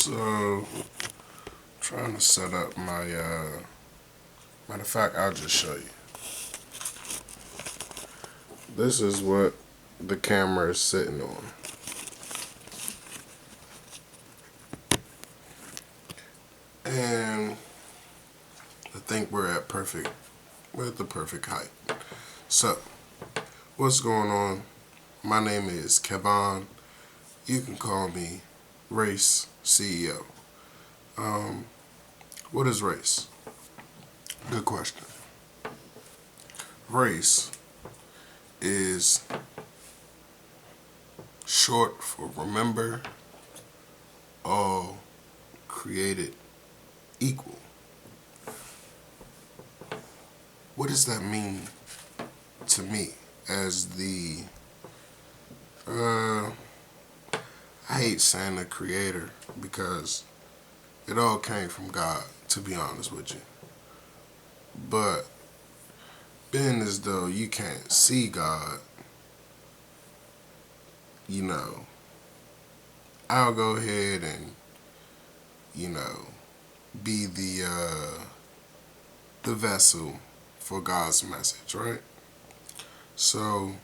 So, trying to set up my, matter of fact, I'll just show you. This is what the camera is sitting on. And I think we're at the perfect height. So, what's going on? My name is Kevon. You can call me R.A.C.E CEO. What is race? Good question. Race is short for remember, all created equal. What does that mean to me as I hate saying the creator because it all came from God, to be honest with you. But being as though you can't see God, you know, I'll go ahead and, you know, be the vessel for God's message, right? So,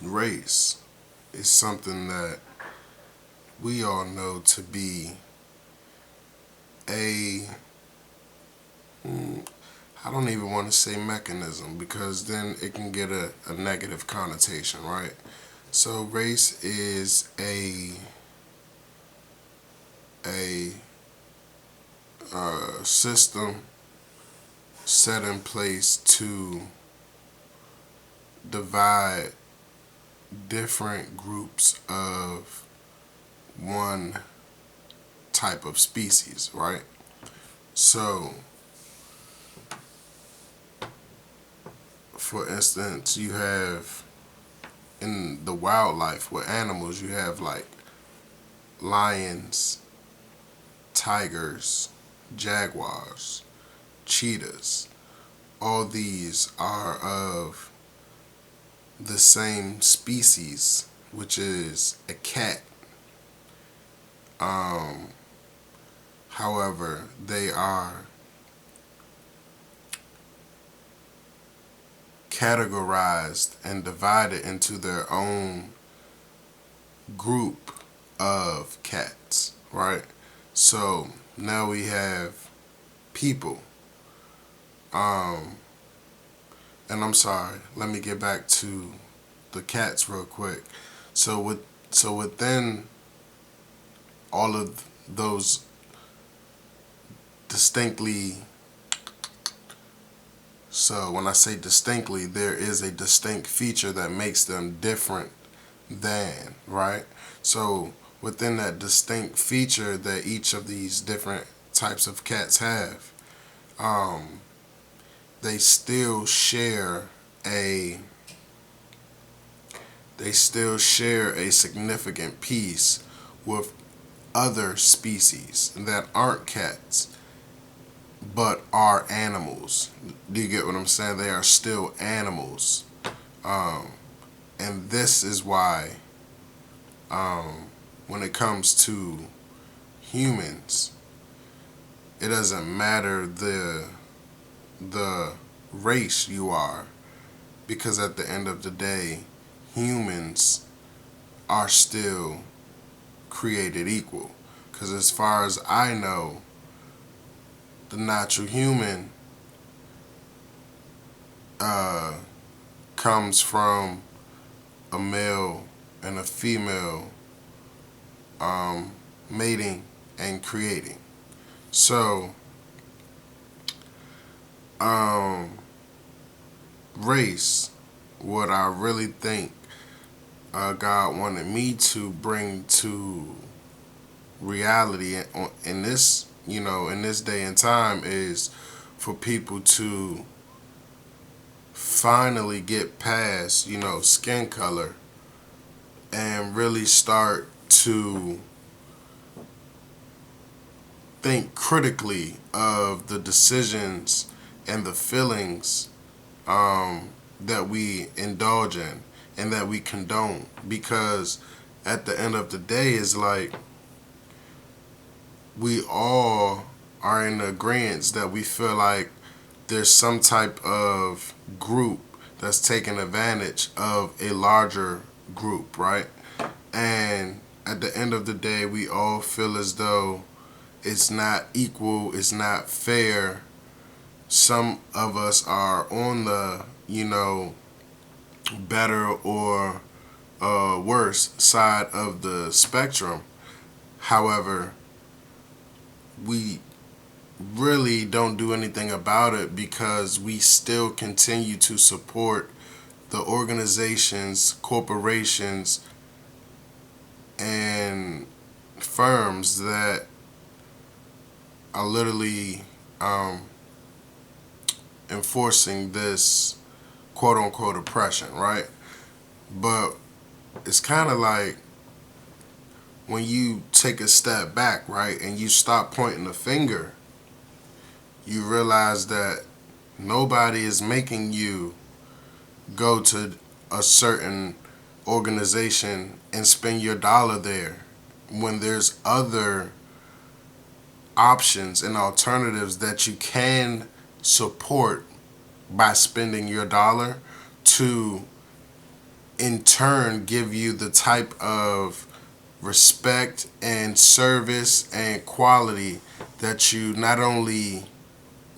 race is something that we all know to be a, I don't even want to say mechanism because then it can get a negative connotation, right? So race is a system set in place to divide different groups of one type of species, right? So, for instance, you have in the wildlife with animals, you have like lions, tigers, jaguars, cheetahs. All these are of the same species, which is a cat. However, they are categorized and divided into their own group of cats, right? So now we have people. And I'm sorry, let me get back to the cats real quick. So within all of those distinctly, so when I say distinctly, there is a distinct feature that makes them different than, right? So within that distinct feature that each of these different types of cats have, they still share a significant piece with other species that aren't cats but are animals. Do you get what I'm saying? They are still animals. And this is why when it comes to humans, it doesn't matter the race you are, because at the end of the day, humans are still created equal. Because as far as I know, the natural human comes from a male and a female mating and creating. So, race, what I really think God wanted me to bring to reality in this, in this day and time is for people to finally get past, skin color and really start to think critically of the decisions and the feelings that we indulge in and that we condone. Because at the end of the day, it's like we all are in agreement that we feel like there's some type of group that's taking advantage of a larger group, right? And at the end of the day, we all feel as though it's not equal, it's not fair. Some of us are on the, better or worse side of the spectrum. However, we really don't do anything about it because we still continue to support the organizations, corporations, and firms that are literally um, enforcing this quote unquote oppression, right? But it's kind of like when you take a step back, right, and you stop pointing the finger, you realize that nobody is making you go to a certain organization and spend your dollar there when there's other options and alternatives that you can support by spending your dollar to in turn give you the type of respect and service and quality that you not only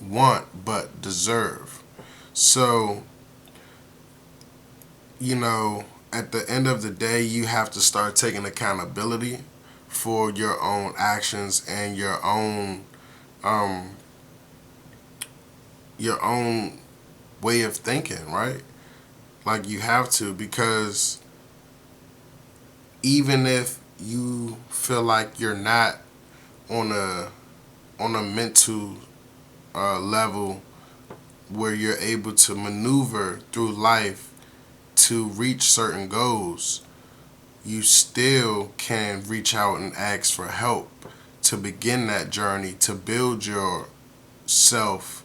want but deserve. So, you know, at the end of the day, you have to start taking accountability for your own actions and um, your own way of thinking, right? Like you have to, because even if you feel like you're not on a mental level where you're able to maneuver through life to reach certain goals, you still can reach out and ask for help to begin that journey to build yourself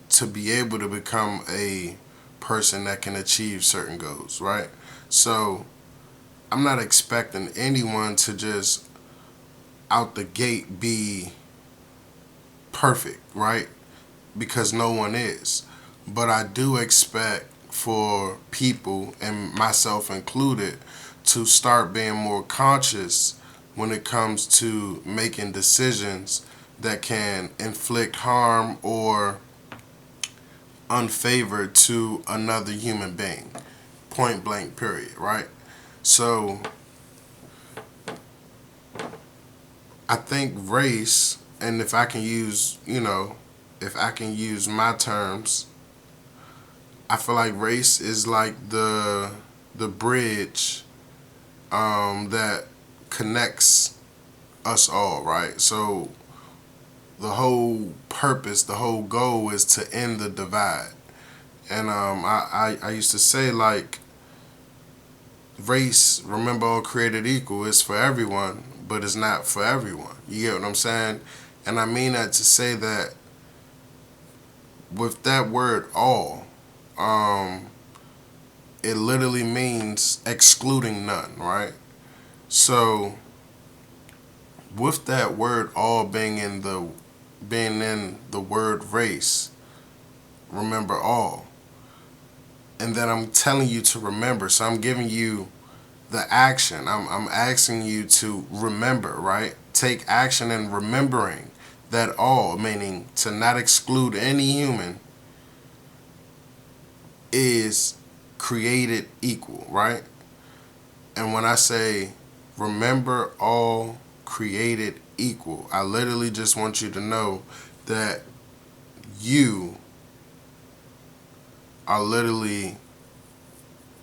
to be able to become a person that can achieve certain goals, right? So I'm not expecting anyone to just out the gate be perfect, right? Because no one is. But I do expect for people, and myself included, to start being more conscious when it comes to making decisions that can inflict harm or unfavored to another human being. Point blank, period, right? So I think race, and if I can use, if I can use my terms, I feel like race is like the bridge that connects us all, right? So the whole purpose, the whole goal is to end the divide. And I used to say, like, race, remember, all created equal, is for everyone, but it's not for everyone. You get what I'm saying? And I mean that to say that with that word all, um, it literally means excluding none, right? So with that word all being in the word race, remember all. And then I'm telling you to remember. So I'm giving you the action. I'm asking you to remember, right? Take action in remembering that all, meaning to not exclude any human, is created equal, right? And when I say remember all created equal, I literally just want you to know that you are literally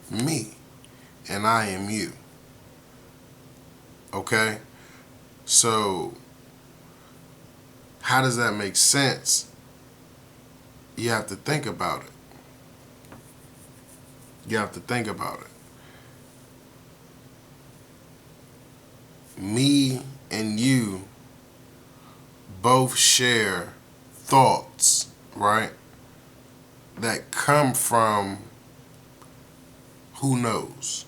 me and I am you. Okay? So, how does that make sense? You have to think about it. You have to think about it. Me and you both share thoughts, right? That come from who knows.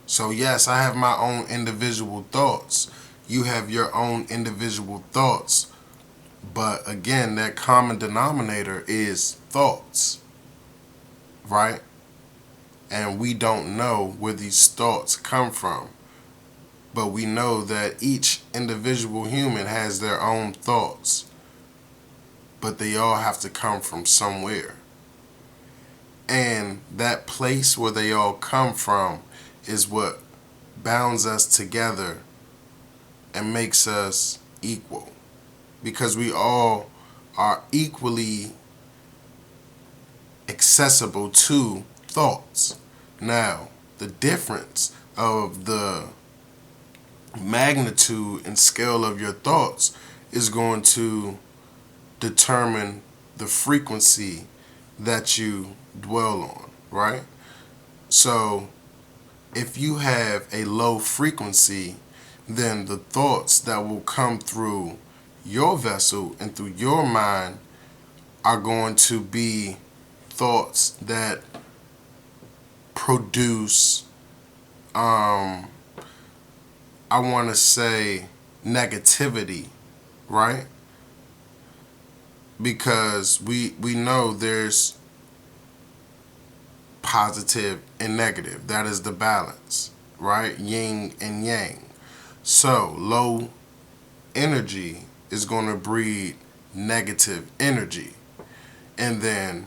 So, yes, I have my own individual thoughts. You have your own individual thoughts. But again, that common denominator is thoughts, right? And we don't know where these thoughts come from. But we know that each individual human has their own thoughts. But they all have to come from somewhere. And that place where they all come from is what bounds us together and makes us equal. Because we all are equally accessible to thoughts. Now, the difference of the magnitude and scale of your thoughts is going to determine the frequency that you dwell on, right? So, if you have a low frequency, then the thoughts that will come through your vessel and through your mind are going to be thoughts that produce, I want to say, negativity, right? Because we know there's positive and negative. That is the balance, right? Yin and yang. So low energy is going to breed negative energy. And then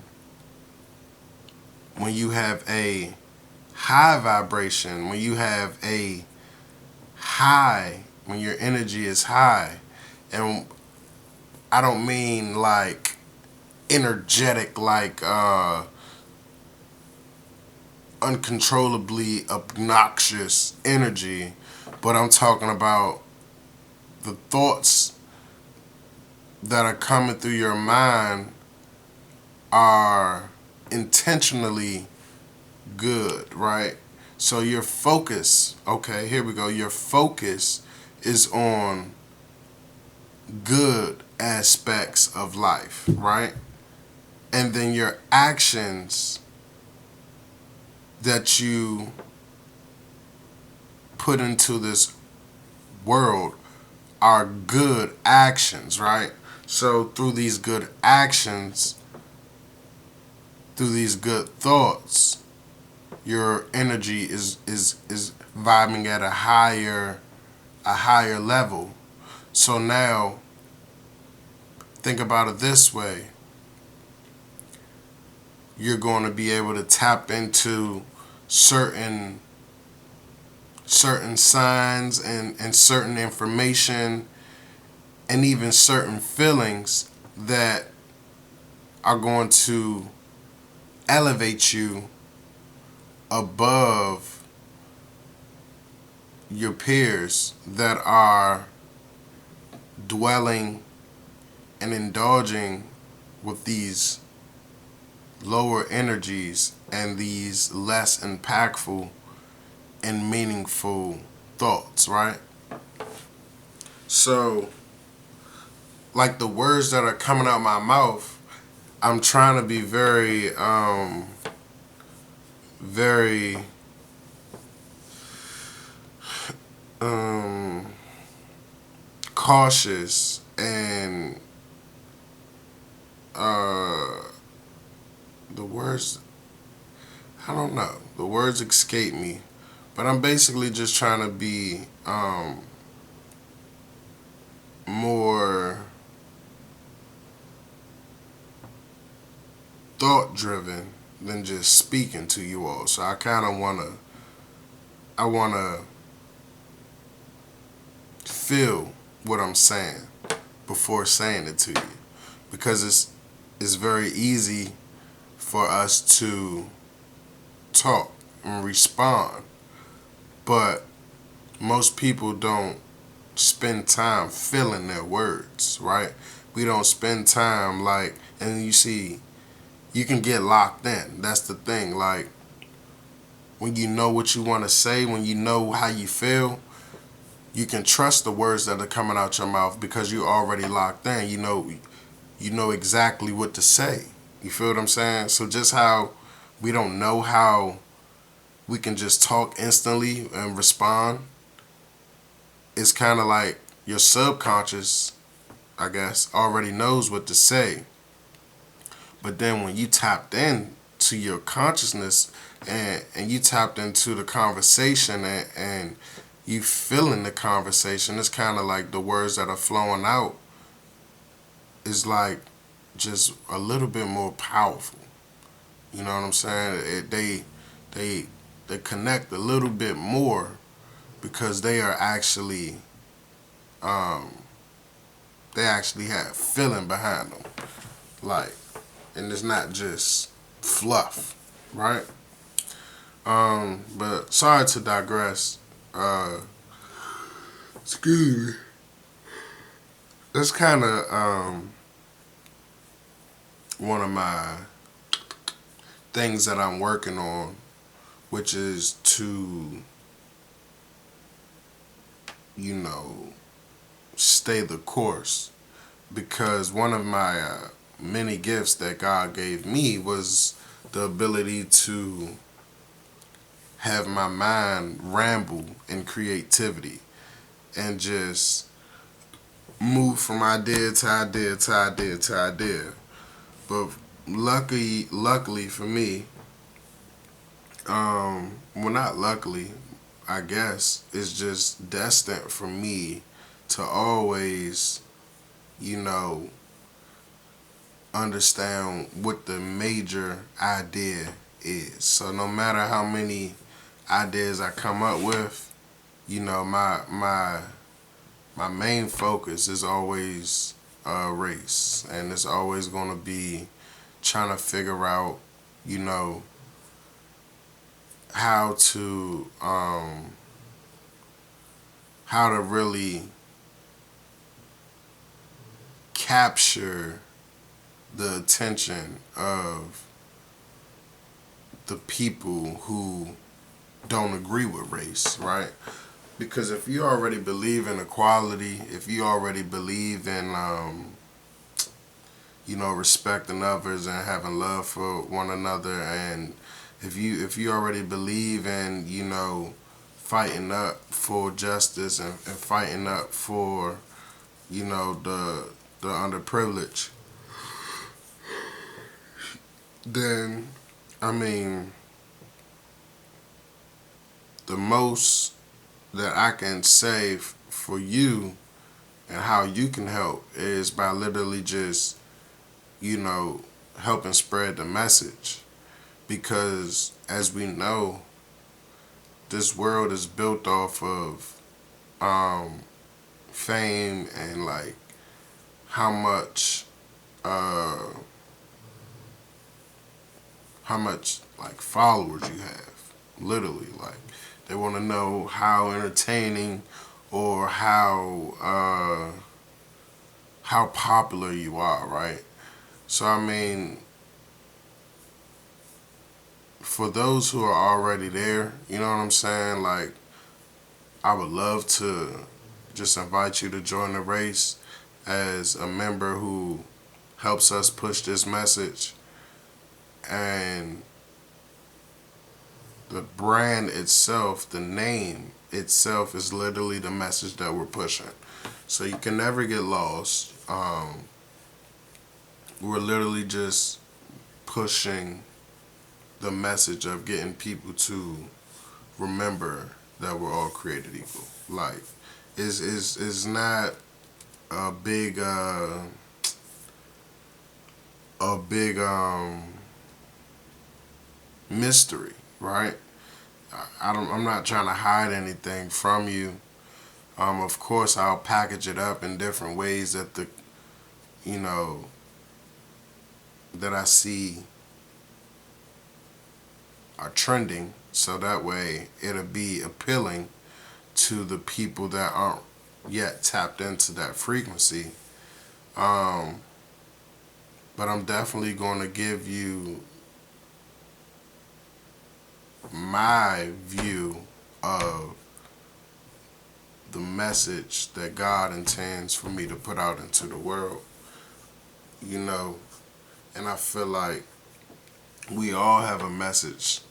when you have a high vibration, when you have a high, when your energy is high, and I don't mean like energetic, like uncontrollably obnoxious energy, but I'm talking about the thoughts that are coming through your mind are intentionally good, right? So your focus, okay, here we go. Your focus is on good aspects of life, right? And then your actions that you put into this world are good actions, right? So through these good actions, through these good thoughts, your energy is vibing at a higher level. So now think about it this way. You're going to be able to tap into certain signs and certain information and even certain feelings that are going to elevate you above your peers that are dwelling and indulging with these lower energies and these less impactful and meaningful thoughts, right? So, like the words that are coming out my mouth, I'm trying to be very, very, cautious and the words, I don't know, the words escape me, but I'm basically just trying to be more thought driven than just speaking to you all. So I kind of I want to feel what I'm saying before saying it to you, because it's very easy for us to talk and respond, but most people don't spend time feeling their words, right? We don't spend time like, and you see, you can get locked in. That's the thing. Like, when you know what you want to say, when you know how you feel, you can trust the words that are coming out your mouth because you're already locked in. You know exactly what to say. You feel what I'm saying? So just how we don't know how we can just talk instantly and respond it's kind of like your subconscious, I guess, already knows what to say. But then when you tapped in to your consciousness, and you tapped into the conversation, and you feeling the conversation, it's kind of like the words that are flowing out is like just a little bit more powerful. You know what I'm saying? They they connect a little bit more because they are actually um, they actually have feeling behind them, like, and it's not just fluff, right? But sorry to digress. Uh, excuse me. That's kind of one of my things that I'm working on, which is to, you know, stay the course. Because one of my many gifts that God gave me was the ability to have my mind ramble in creativity and just move from idea to idea to idea to idea. But luckily for me, well, not luckily, I guess it's just destined for me to always, you know, understand what the major idea is. So no matter how many ideas I come up with, you know, my main focus is always race, and it's always going to be trying to figure out, you know, how to how to really capture the attention of the people who don't agree with race, right? Because if you already believe in equality, if you already believe in, you know, respecting others and having love for one another, and if you already believe in, you know, fighting up for justice, and fighting up for, you know, the underprivileged, then I mean, the most that I can say for you and how you can help is by literally just, you know, helping spread the message. Because as we know, this world is built off of um, fame and like how much uh, how much like followers you have. Literally, like they want to know how entertaining or how popular you are, right? So I mean, for those who are already there, you know what I'm saying? Like, I would love to just invite you to join the race as a member who helps us push this message. And the brand itself, the name itself, is literally the message that we're pushing. So you can never get lost. We're literally just pushing the message of getting people to remember that we're all created equal. Like, is not a big a big mystery, right? I'm not trying to hide anything from you. Of course, I'll package it up in different ways that the, you know, that I see are trending, so that way it'll be appealing to the people that aren't yet tapped into that frequency. Um, but I'm definitely going to give you my view of the message that God intends for me to put out into the world, you know, and I feel like we all have a message